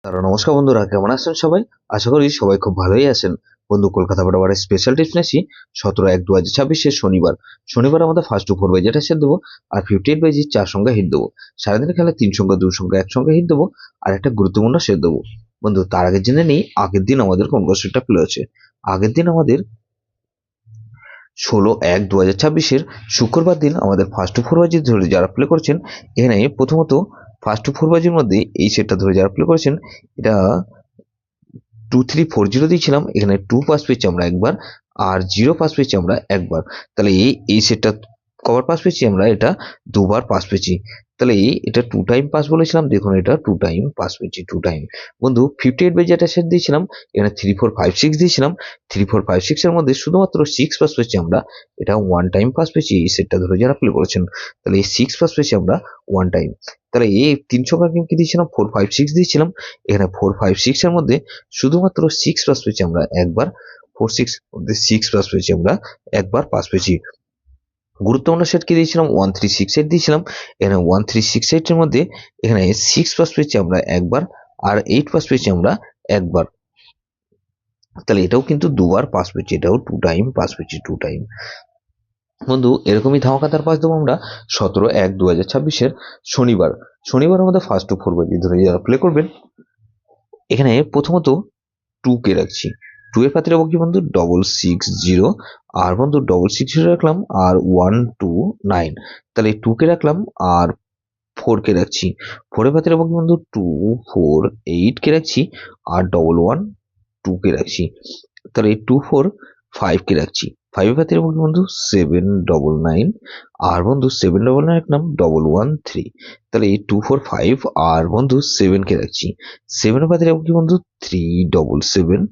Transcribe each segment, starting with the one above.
নমস্কার বন্ধুরা, কেমন আছেন সবাই? আশা করি সবাই খুব ভালোই আছেন। বন্ধু, কলকাতা বরাবরের স্পেশাল টিপস নিয়েছি 17/1/2026 শনিবার আমাদের ফার্স্ট টু ফোর বাই যেটা সেট দেবো, আর 58/জি 4 সংখ্যা হিট দেবো। সারাদিনের খেলা 3 সংখ্যা 2 সংখ্যা 1 সংখ্যা হিট দেবো, আর একটা গুরুত্বপূর্ণ সেট দেবো। বন্ধু, তার আগে জেনে নিই আগের দিন আমাদের কোন কোন সেটটা প্লে হচ্ছে। আগের দিন আমাদের 16/1/2026 শুক্রবার দিন আমাদের ফার্স্ট টু ফোর বাজি ধরে যারা প্লে করেছেন, এখানে প্রথমত ফার্স্ট টু ফোর বাজির মধ্যে এই সেটটা ধরে যারা প্লে করেছেন, এটা 2340 দিয়েছিলাম, এখানে 2 পাস পেয়েছি আমরা একবার, আর 0 পাস পেয়েছি আমরা একবার। তাহলে এই সেটটা কবার পাস পেয়েছি আমরা, এটা দুবার পাস পেয়েছি। তাহলে এটা 2 টাইম পাস বলেছিলাম, দেখুন এটা 2 টাইম পাস পেয়েছি, 2 টাইম। বন্ধু, 58 বাই যেটা সেট দিয়েছিলাম, এখানে 3456 দিয়েছিলাম। 3456 এর মধ্যে শুধুমাত্র 6 পাস পেয়েছি আমরা, এটা 1 টাইম পাস পেয়েছি এই সেটটা ধরে যারা প্লে করেছেন। তাহলে এই 6 পাস পেয়েছি আমরা 1 টাইম। তাহলে এই 3 সংখ্যা কি দিয়েছিলাম, 456 দিয়েছিলাম। এখানে 456 এর মধ্যে শুধুমাত্র 6 পাস পেয়েছি আমরা একবার, 6 পাস পেয়েছি আমরা একবার পাস পেয়েছি। গুরুত্বপূর্ণ সেট কি দিয়েছিলাম, 1368 দিয়েছিলাম। এখানে 1368 এর মধ্যে এখানে 6 পাস পেয়েছি আমরা একবার, আর 8 পাস পেয়েছি আমরা একবার। তাহলে এটাও কিন্তু দুবার পাস পেয়েছি, এটাও 2 টাইম পাস পেয়েছি, 2 টাইম। বন্ধু, এরকমই ধামাকাদার পাস দেবো আমরা 17/1/2026 শনিবার আমাদের ফার্স্ট টু ফোর বাজি ধরে যারা প্লে করবেন, এখানে প্রথমত 2 কে রাখছি। 2 এর পাত্রে রাখবো কি বন্ধু, 660, আর বন্ধু 660 রাখলাম, আর 129। তাহলে 2 কে রাখলাম, আর 4 কে রাখছি। 4 এর পাত্রে রাখবো কি বন্ধু, 248 কে রাখছি, আর 112 কে রাখছি। তাহলে 245 কে রাখছি। 5 এর পাত্রে রাখবো কি বন্ধু, 799, আর বন্ধু 799 রাখলাম, 113। তাহলে 245 আর বন্ধু 7 কে রাখছি। 7 এর পাত্রে রাখবো কি বন্ধু, 377,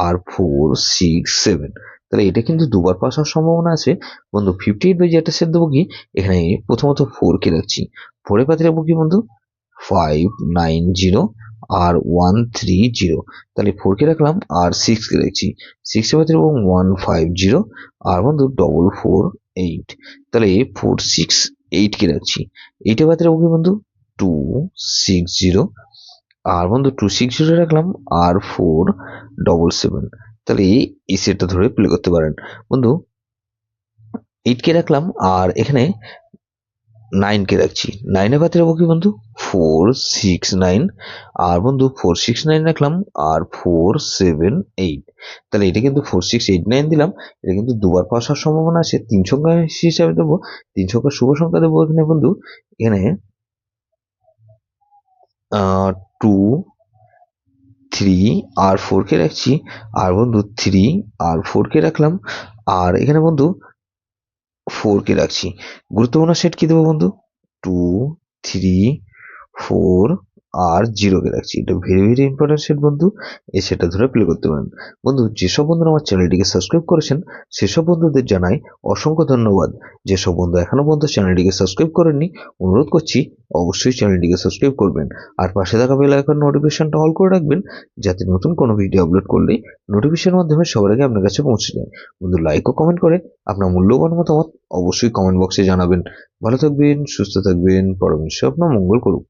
আর 467। তাহলে এটা কিন্তু দুবার পাস হওয়ার সম্ভাবনা আছে। বন্ধু, 58 বাই যেটা সেট দেবো কি, এখানে প্রথমত 4 কে রাখছি। 4 এর পাত্রে রাখবো কি বন্ধু, 590, আর 130। তাহলে 4 কে রাখলাম, আর 6 কে রাখছি। 6 এর পাত্রে রাখবো 150, আর বন্ধু 448। তাহলে 468 কে রাখছি। 8 এর পাত্রে রাখবো কি বন্ধু, 260, আর বন্ধু 260 রাখলাম, আর 477। তাহলে এই সেটটা ধরে প্লে করতে পারেন। বন্ধু, 8 কে রাখলাম, আর এখানে 9 কে রাখছি। 9 এর পাত্রে রাখবো কি বন্ধু, 469, আর বন্ধু 469 রাখলাম, আর 478। তাহলে এটা কিন্তু 4689 দিলাম। এটা কিন্তু দুবার পাস হওয়ার সম্ভাবনা আছে। 3 সংখ্যা হিসাবে দেবো, 3 সংখ্যা শুভ সংখ্যা দেবো এখানে বন্ধু। এখানে 2, 3, আর 4 কে রাখছি, আর বন্ধু 3 আর 4 কে রাখলাম, আর এখানে বন্ধু 4 কে রাখছি। গুরুত্বপূর্ণ সেট কি দেবো বন্ধু, 2, 3, 4, আর 0 কে রাখছি। এটা ভেরি ভেরি ইম্পর্টেন্ট সেট বন্ধু, এই সেটটা ধরে প্লে করতে পারেন। বন্ধু, যেসব বন্ধুরা আমার চ্যানেলটিকে সাবস্ক্রাইব করেছেন, সেসব বন্ধুদের জানাই অসংখ্য ধন্যবাদ। যেসব বন্ধু এখনো পর্যন্ত চ্যানেলটিকে সাবস্ক্রাইব করেননি, অনুরোধ করছি অবশ্যই চ্যানেলটিকে সাবস্ক্রাইব করবেন, আর পাশে থাকা বেল আইকন নোটিফিকেশনটা অল করে রাখবেন, যাতে নতুন কোনো ভিডিও আপলোড করলে নোটিফিকেশনের মাধ্যমে সবার আগে আপনার কাছে পৌঁছে যায়। বন্ধু, লাইক ও কমেন্ট করে আপনার মূল্যবান মতামত অবশ্যই কমেন্ট বক্সে জানাবেন। ভালো থাকবেন, সুস্থ থাকবেন, পরমেশ্বর আপনার মঙ্গল করুক।